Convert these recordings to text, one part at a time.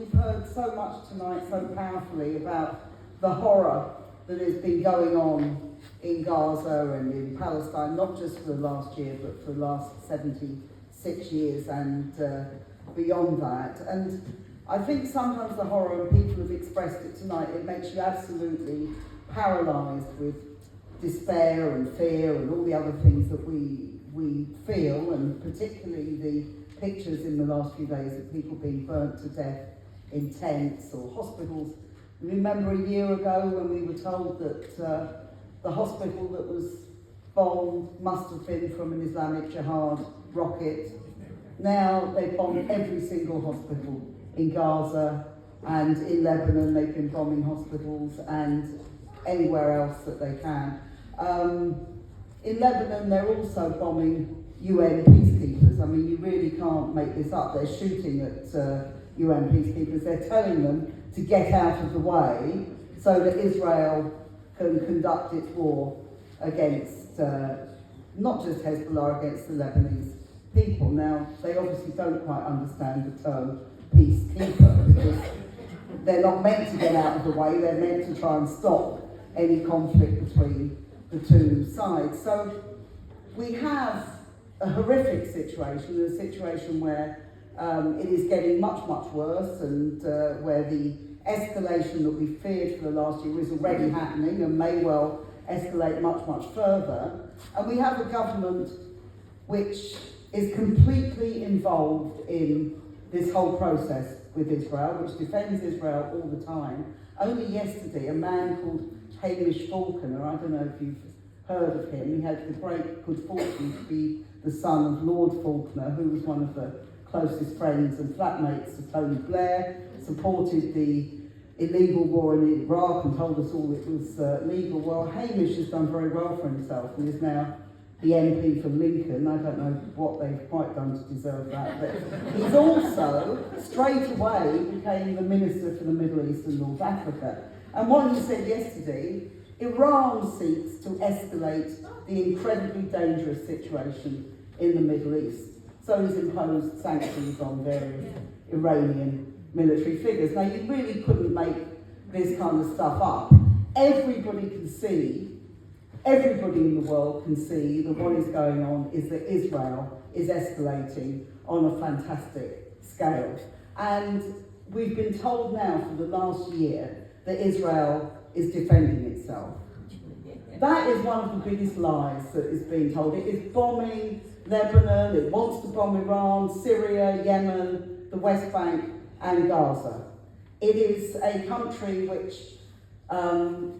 We've heard so much tonight, so powerfully, about the horror that has been going on in Gaza and in Palestine, not just for the last year, but for the last 76 years and beyond that. And I think sometimes the horror, and people have expressed it tonight, it makes you absolutely paralysed with despair and fear and all the other things that we feel, and particularly the pictures in the last few days of people being burnt to death in tents or hospitals. Remember a year ago when we were told that the hospital that was bombed must have been from an Islamic Jihad rocket. Now they've bombed every single hospital in Gaza, and in Lebanon they've been bombing hospitals and anywhere else that they can. In Lebanon they're also bombing UN peacekeepers. I mean, you really can't make this up. They're shooting at UN peacekeepers. They're telling them to get out of the way so that Israel can conduct its war against not just Hezbollah, against the Lebanese people. Now, they obviously don't quite understand the term peacekeeper, because they're not meant to get out of the way, they're meant to try and stop any conflict between the two sides. So we have a horrific situation, a situation where it is getting much, much worse, and where the escalation that we feared for the last year is already happening and may well escalate much, much further. And we have a government which is completely involved in this whole process with Israel, which defends Israel all the time. Only yesterday, a man called Hamish Falconer, I don't know if you've heard of him, he had the great good fortune to be the son of Lord Falconer, who was one of the closest friends and flatmates of Tony Blair, supported the illegal war in Iraq and told us all it was legal. Well, Hamish has done very well for himself and is now the MP for Lincoln. I don't know what they've quite done to deserve that, but he's also straight away became the Minister for the Middle East and North Africa. And what he said yesterday, Iran seeks to escalate the incredibly dangerous situation in the Middle East. So he's imposed sanctions on various Iranian military figures. Now, you really couldn't make this kind of stuff up. Everybody can see, everybody in the world can see that what is going on is that Israel is escalating on a fantastic scale. And we've been told now for the last year that Israel is defending itself. That is one of the biggest lies that is being told. It is bombing Lebanon, it wants to bomb Iran, Syria, Yemen, the West Bank and Gaza. It is a country which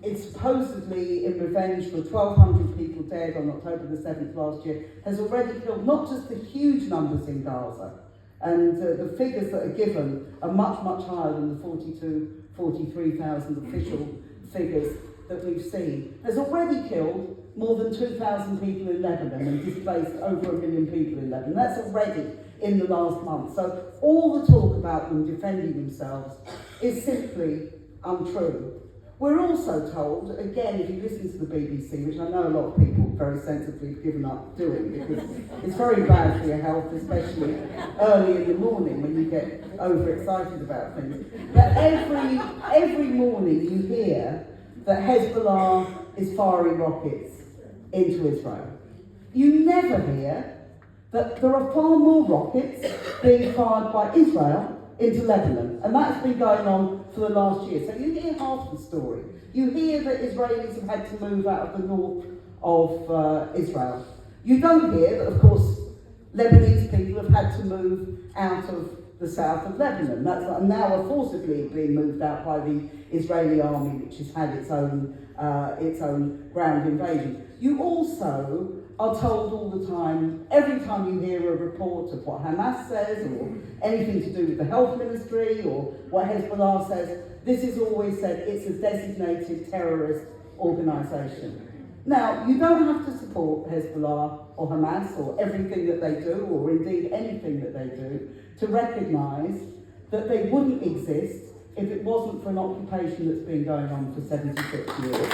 is supposedly in revenge for 1,200 people dead on October the 7th last year, has already killed not just the huge numbers in Gaza, and the figures that are given are much, much higher than the 43,000 official figures that we've seen, has already killed more than 2,000 people in Lebanon and displaced over 1 million people in Lebanon. That's already in the last month. So all the talk about them defending themselves is simply untrue. We're also told, again, if you listen to the BBC, which I know a lot of people very sensibly have given up doing, because it's very bad for your health, especially early in the morning when you get overexcited about things. But every morning you hear that Hezbollah is firing rockets into Israel. You never hear that there are far more rockets being fired by Israel into Lebanon, and that's been going on for the last year. So you hear half the story. You hear that Israelis have had to move out of the north of Israel. You don't hear that, of course, Lebanese people have had to move out of the south of Lebanon. That's now forcibly being moved out by the Israeli army, which has had its own ground invasion. You also are told all the time, every time you hear a report of what Hamas says or anything to do with the health ministry or what Hezbollah says, this is always said it's a designated terrorist organisation. Now, you don't have to support Hezbollah or Hamas or everything that they do, or indeed anything that they do, to recognise that they wouldn't exist if it wasn't for an occupation that's been going on for 76 years.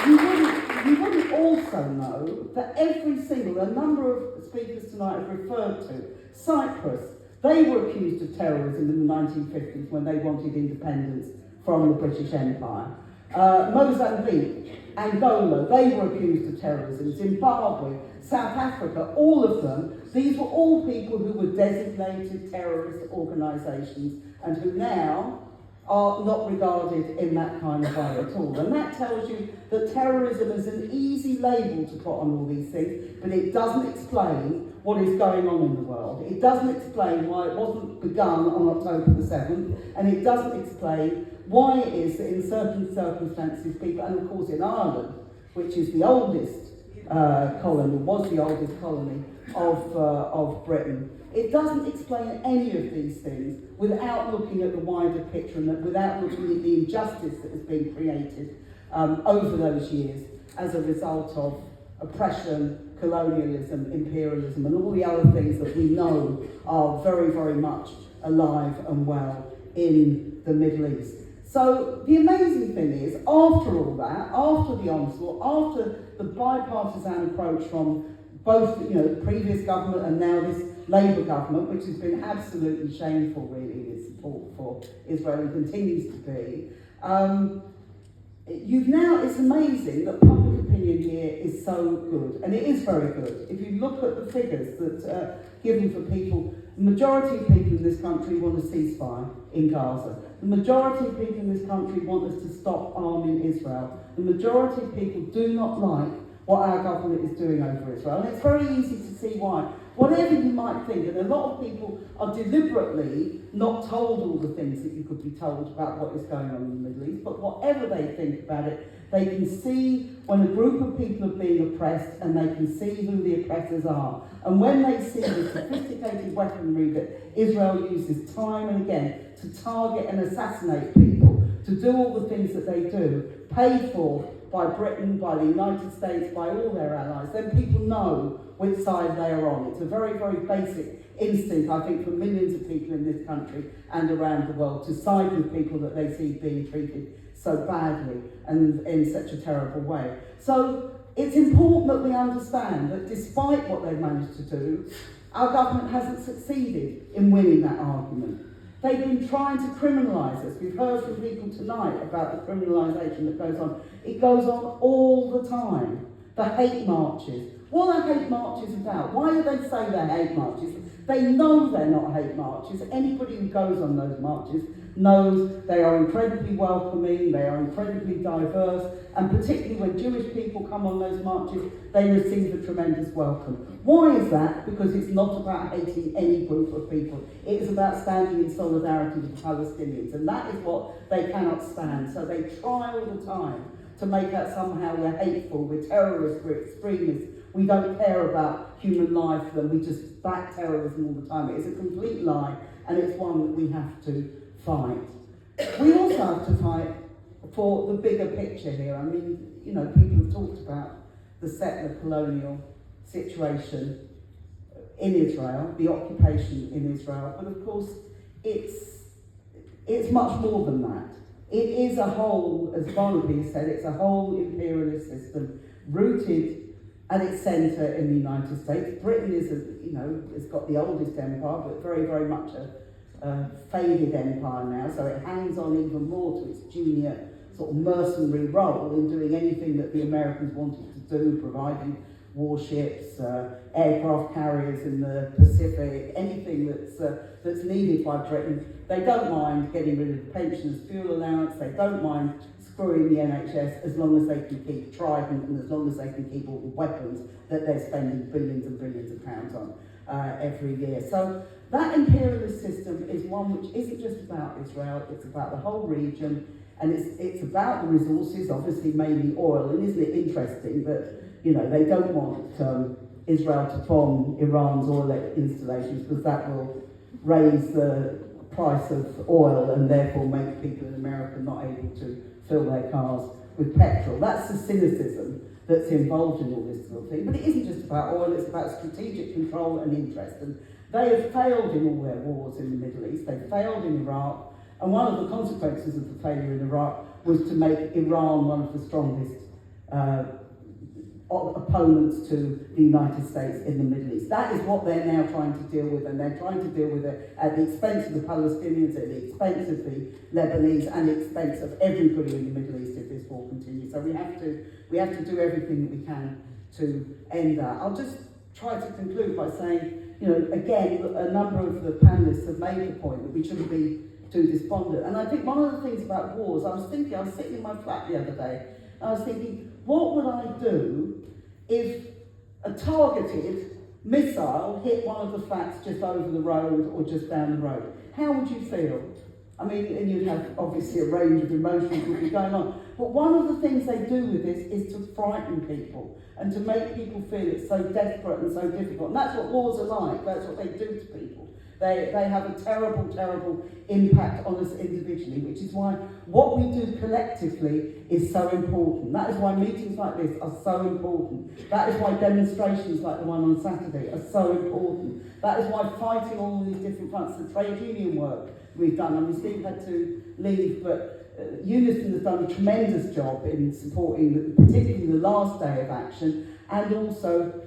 You wouldn't also also know that a number of speakers tonight have referred to, Cyprus, they were accused of terrorism in the 1950s when they wanted independence from the British Empire. Mozambique, Angola, they were accused of terrorism. Zimbabwe, South Africa, all of them, these were all people who were designated terrorist organisations and who now are not regarded in that kind of way at all. And that tells you that terrorism is an easy label to put on all these things, but it doesn't explain what is going on in the world. It doesn't explain why it wasn't begun on October the 7th, and it doesn't explain why it is that in certain circumstances people, and of course in Ireland, which is the oldest colony, was the oldest colony of Britain, it doesn't explain any of these things without looking at the wider picture and without looking at the injustice that has been created over those years as a result of oppression, colonialism, imperialism, and all the other things that we know are very, very much alive and well in the Middle East. So the amazing thing is, after all that, after the onslaught, after the bipartisan approach from both the previous government and now this Labour government, which has been absolutely shameful really, its support for Israel and continues to be, it's amazing that public opinion here is so good, and it is very good. If you look at the figures that are given for people, the majority of people in this country want a ceasefire in Gaza. The majority of people in this country want us to stop arming Israel. The majority of people do not like what our government is doing over Israel. And it's very easy to see why. Whatever you might think, and a lot of people are deliberately not told all the things that you could be told about what is going on in the Middle East, but whatever they think about it, they can see when a group of people are being oppressed and they can see who the oppressors are. And when they see the sophisticated weaponry that Israel uses time and again to target and assassinate people, to do all the things that they do, paid for by Britain, by the United States, by all their allies, then people know which side they are on. It's a very, very basic instinct, I think, for millions of people in this country and around the world to side with people that they see being treated so badly and in such a terrible way. So it's important that we understand that despite what they've managed to do, our government hasn't succeeded in winning that argument. They've been trying to criminalise us. We've heard from people tonight about the criminalisation that goes on. It goes on all the time. The hate marches. What are hate marches about? Why do they say they're hate marches? They know they're not hate marches. Anybody who goes on those marches knows they are incredibly welcoming, they are incredibly diverse, and particularly when Jewish people come on those marches, they receive a tremendous welcome. Why is that? Because it's not about hating any group of people. It is about standing in solidarity with the Palestinians, and that is what they cannot stand. So they try all the time to make out somehow we're hateful, we're terrorists, we're extremists, we don't care about human life, and we just back terrorism all the time. It is a complete lie, and it's one that we have to fight. We also have to fight for the bigger picture here. I mean, people have talked about the settler colonial situation in Israel, the occupation in Israel, but of course it's much more than that. It is a whole, as Barnaby said, it's a whole imperialist system rooted at its centre in the United States. Britain is, has got the oldest empire, but very, very much a faded empire now, so it hangs on even more to its junior sort of mercenary role in doing anything that the Americans wanted to do, providing warships, aircraft carriers in the Pacific, anything that's needed by Britain. They don't mind getting rid of the pensioners' fuel allowance, they don't mind screwing the NHS as long as they can keep Trident and as long as they can keep all the weapons that they're spending billions and billions of pounds on every year. So that imperialist system is one which isn't just about Israel, it's about the whole region, and it's about the resources, obviously mainly oil. And isn't it interesting that they don't want Israel to bomb Iran's oil installations because that will raise the price of oil and therefore make people in America not able to fill their cars with petrol. That's the cynicism that's involved in all this sort of thing. But it isn't just about oil, it's about strategic control and interest. And they have failed in all their wars in the Middle East. They failed in Iraq. And one of the consequences of the failure in Iraq was to make Iran one of the strongest opponents to the United States in the Middle East. That is what they're now trying to deal with, and they're trying to deal with it at the expense of the Palestinians, at the expense of the Lebanese, and the expense of everybody in the Middle East if this war continues. So we have to do everything that we can to end that. I'll just try to conclude by saying, you know, again, a number of the panellists have made the point that we shouldn't be too despondent. And I think one of the things about wars, I was sitting in my flat the other day, and I was thinking, what would I do if a targeted missile hit one of the flats just over the road or just down the road? How would you feel? I mean, and you'd have obviously a range of emotions would be going on. But one of the things they do with this is to frighten people and to make people feel it's so desperate and so difficult. And that's what wars are like. That's what they do to people. They have a terrible, terrible impact on us individually, which is why what we do collectively is so important. That is why meetings like this are so important. That is why demonstrations like the one on Saturday are so important. That is why fighting all these different fronts, the trade union work we've done. I mean, Steve had to leave, but Unison has done a tremendous job in supporting particularly the last day of action, and also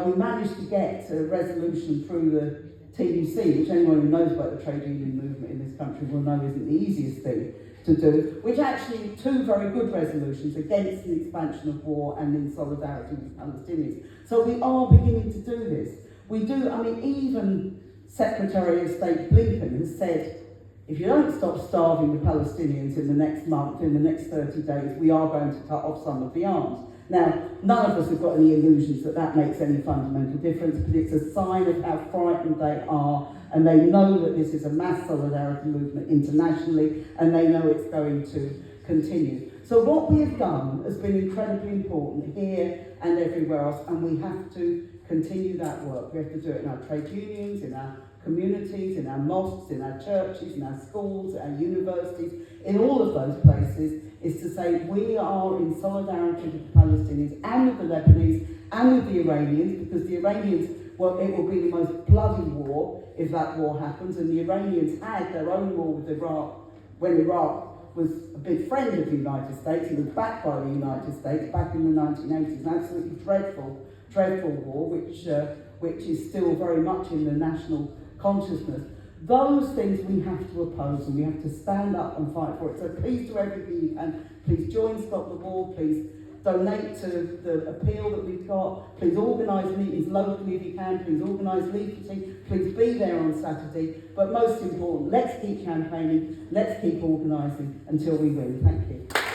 we managed to get a resolution through the TUC, which anyone who knows about the trade union movement in this country will know isn't the easiest thing to do, which actually two very good resolutions against the expansion of war and in solidarity with Palestinians. So we are beginning to do this. We do, I mean, even Secretary of State Blinken has said, if you don't stop starving the Palestinians in the next month, in the next 30 days, we are going to cut off some of the arms. Now, none of us have got any illusions that that makes any fundamental difference, but it's a sign of how frightened they are, and they know that this is a mass solidarity movement internationally, and they know it's going to continue. So what we have done has been incredibly important here and everywhere else, and we have to continue that work. We have to do it in our trade unions, in our communities, in our mosques, in our churches, in our schools, our universities, in all of those places, is to say we are in solidarity with the Palestinians and with the Lebanese and with the Iranians, because the Iranians, well, it will be the most bloody war if that war happens, and the Iranians had their own war with Iraq when Iraq was a big friend of the United States and was backed by the United States back in the 1980s. An absolutely dreadful, dreadful war, which is still very much in the national consciousness. Those things we have to oppose, and we have to stand up and fight for it. So please do everything you can. Please join Stop the War. Please donate to the appeal that we've got. Please organise meetings locally if you can. Please organise leafleting. Please be there on Saturday. But most important, let's keep campaigning. Let's keep organising until we win. Thank you.